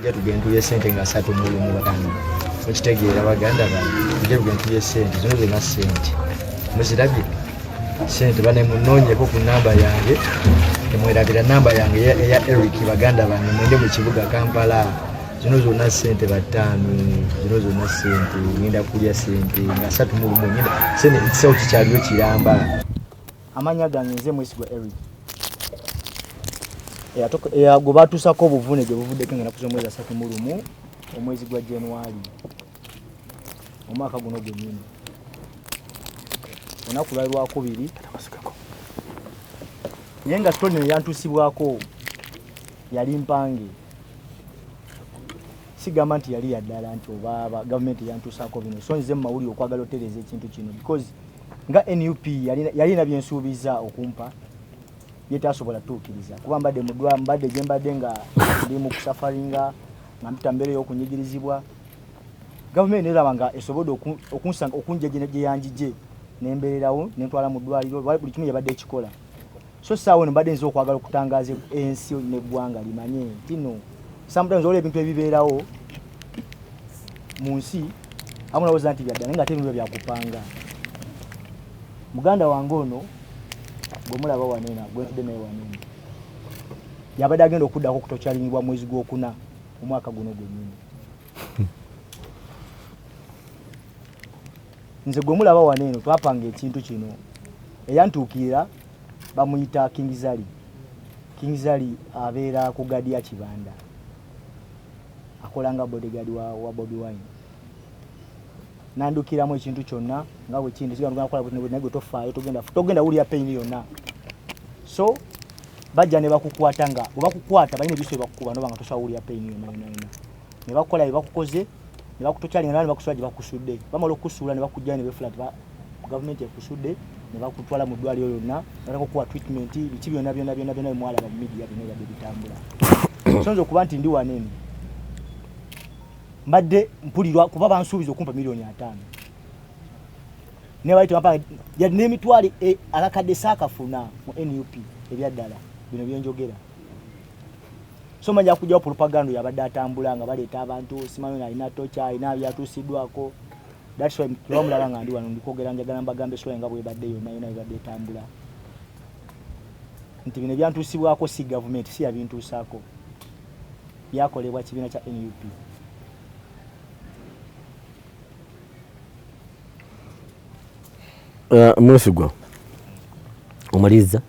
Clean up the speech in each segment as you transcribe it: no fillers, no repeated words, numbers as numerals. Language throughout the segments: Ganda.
tujja tugenda tuye ssente nga 3 mu batano okitegeera baganda bange tujja tugenda tuye ssente zino zonna ssente muzirabye ssente banemunoonyeko ku namba yange temwerabira namba yange eya Eric baganda bange mwende mu kibuga Kampala zino zonna ssente batano zino zonna ssente ngenda kulya ssente nga 3 mu ngenda ssente ekisawo kikyaliyo kiramba amanya gange nze Mwesigwa Eric gwe batuusako obuvune gye buvuddeko ngenda kuza omwezi 31 omwezi gwa January omwaka guno gwennyini olunaku lwali lwakubiri naye nga sitoni neyantuusibwako yali mpange sigamba nti yali yaddala nti oba gavumenti yantuusaako bino so nze mu mawulire okwagala otereeza ekintu kino because nga NUP yalina byensuubiza okumpa ye tasobola tuukiriza kuba mbadde gye mbadde nga ndi mu kusafaringa nga mpita mbeera y'okunyigirizibwa gavumenti neraba nga esobodde okunja gye yanjije nembeererawo nentwala mu ddwaliro buli kimu yabadde ekikola so saawa eno mbadde nza okwagala okutangaaza ensi n'eggwanga limanye nti no sometimes olwo ebintu ebibeerawo mu nsi amu nawooza nti byaddala naye nga ate ebintu byakupanga muganda wange ono gwe mulaba wanena gwentudde naye wanena yabadde agenda okuddako okutokyalingibwa mwezi gw'okuna omwaka guno gwennyini nze gwe mulaba waneno twapanga ekintu kino eyantuukirira bamuyita Kingzali abeera ku gadi ya Kibanda akola nga bodyguard wa Bobi Wine nandukiramu ekintu kyonna nga bwe kindi sigenda kukola butinebwe naye tofaayo togenda wulira pain yonna so bajja ne bakukwata nga obakukwata balina ebiso bakukuba no banga tosawulira pain yonna ne bakola ebakukoze ne bakutokyalinga nane bakusula gye bakusudde bamala okusuula ne bakujja ne befula gavumenti ekusudde ne bakutwala mu ddwaliro yonna batakukuwa treatment biki byonna mwalaba mu media bino yabbe bitambula sonzo okuba nti ndi wanene mbadde mpulirwa kuba bansuubiza okumpa $5,000,000 ne baita bapanga yadde n'emitwalo akakadde saakafuna mu NUP ebyaddala bino byenjogera so manja kujjawo propaganda yabadde atambula nga baleeta abantu simanyi alina tocha alina byatuusiddwako that's why mulaba nga ndi wano ndikwogera njagala mbagambe so nga bwebadde yonna ebadde etambula nti bino byantuusibwako si gavumenti si yabintuusaako byakolebwa kibiina kya NUP Mwesigwa omaliza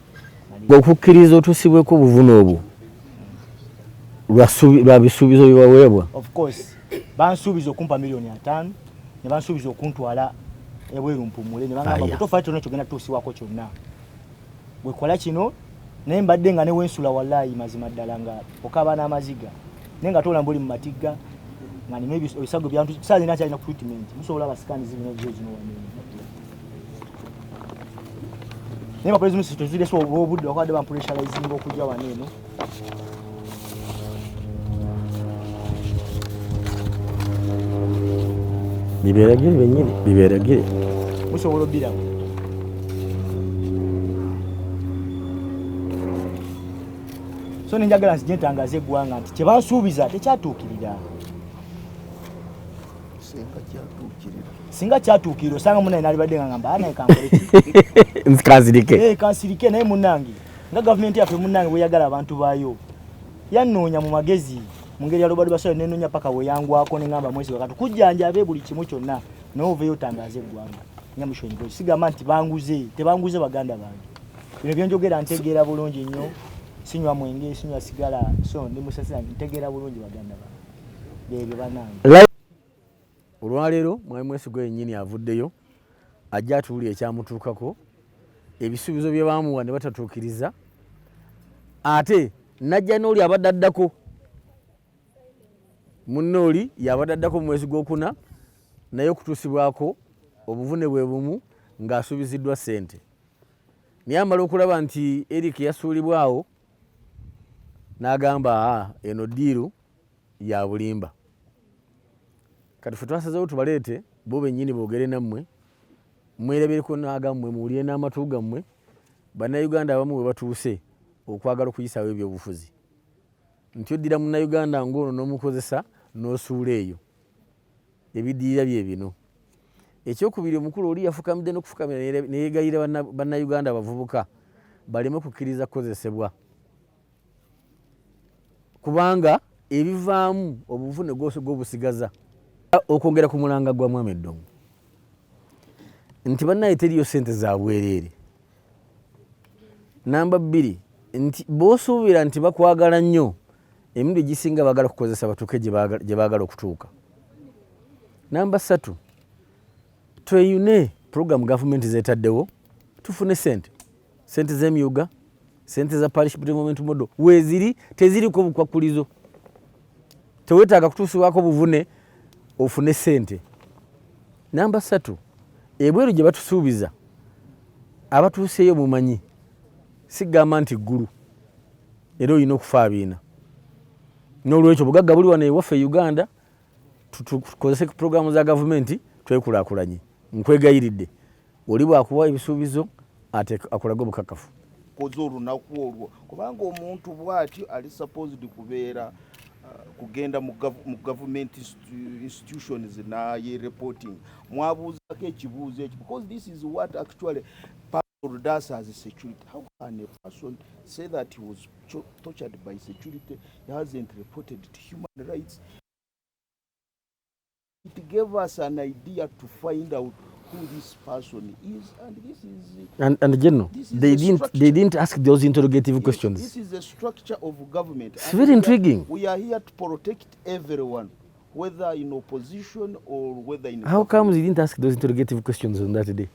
okukkiriza otuusibweko obuvune obwo lwa bisuubizo byebaweebwa of course bansuubiza okumpa $5,000,000 ne bansuubiza okuntwala ebweru mpumule ne bangamba tofa kyonna kyogenda tuusiwako kyonna bwekola kino naye mbadde nga newensula wallahi mazima ddala nga okaba n'amaziga naye nga tola mbuli mu matigga nga nina ebisago byantu saa zina kyalina ku treatment musobola abasikani zino wamenya naye bapolisi musi tuzirese obudde wakwadde bampressurizinga okujja wano eno bibeeragire bennyini bibeeragire musobola obbiramu so nenjagala nzije ntangaza eggwanga nti kyebansuubiza tekyatuukirira singa kyatuukirira osanga munaye nalibadde nga ngamba anaye kankoleki kansirike naye munange nga gavumenti yaffe munange bweyagala abantu baayo yannoonya mu magezi mu ngeri ya lobadu basoyo nenoonya paka weyangwako nengamba Mwesigwa kati kujjanjabe buli kimu kyonna noveyo otangaza eggwanga nyamushwenyi sigamba nti tebanguze baganda bange bino byenjogera ntegeera bulungi nnyo sinywa mwenge sinywa sigala so ndi musasira ntegeera bulungi baganda bange bebyo banange olwaleero mwami Mwesigwa yennyini avuddeyo ajja atuwulira ekyamutuukako ebisuubizo bye baamuwa ne batatuukiriza ate najja n'oli abadde addako munnooli yabadde addako mu mwezi gw'okuna naye okutuusibwako obuvune bwe bumu ng'asuubiziddwa ssente naye amala okulaba nti Eric yasuulibwawo n'agamba eno ddiiru ya bulimba kati ffe twasazeewo tubaleete bo bennyini boogere nammwe mwerebereko n'agammwe muwulire n'amatu gammwe bannayuganda abamu bwe batuuse okwagala okuyisaawo ebyobufuzi nti oddira munnayuganda ng'ono n'omukozesa n'osuula eyo. Ebiddirira bye bino. Ekyokubiri, omukulu oli yafukamidde n'okufukamira ne yeegayirira bannayuganda abavubuka baleme kukkiriza kukozesebwa, kubanga ebivaamu obuvune bwose bw'obusigaza. Okwongera ku mulanga gwa Mwami Eddongo nti bannaye teriyo ssente za bwereere. Namba 2 nti b'osuubira nti bakwagala nnyo, emirundi egisinga baagala kukozesa batuuke gye baagala okutuuka. Namba 3 tweyune program gavumenti zeetaddewo tufune ssente z'emyuga, ssente za parish development model weeziri, teziriko bukwakkulizo. Teweetaaga kutuusibwako buvune ofune ssente. Namba 3 ebweru gye batusuubiza abatuuseeyo mumanyi, sigamba nti ggulu era olina okufaabiina. N'olwekyo bugagga buli wano ewaffe e Uganda, tukozese programu za gavumenti twekulaakulanye. Nkwegayiridde oli bw'akuwa ebisuubizo ate akulage obukakafu. Koze olunaku olwo kubanga omuntu bw'atyo ali supposed kubeera kugenda mu government institutions naye reporting mwabuuzako ekibuuzo ekyo, because this is what actually Pastor does as a security. How can a person say that he was tortured by security, he hasn't reported to human rights? It gave us an idea to find out who this person is, and this is and General, they didn't ask those interrogative questions. This is the structure of government. It's very intriguing. We are here to protect everyone, whether in opposition or whether in How come they didn't ask those interrogative questions on that day?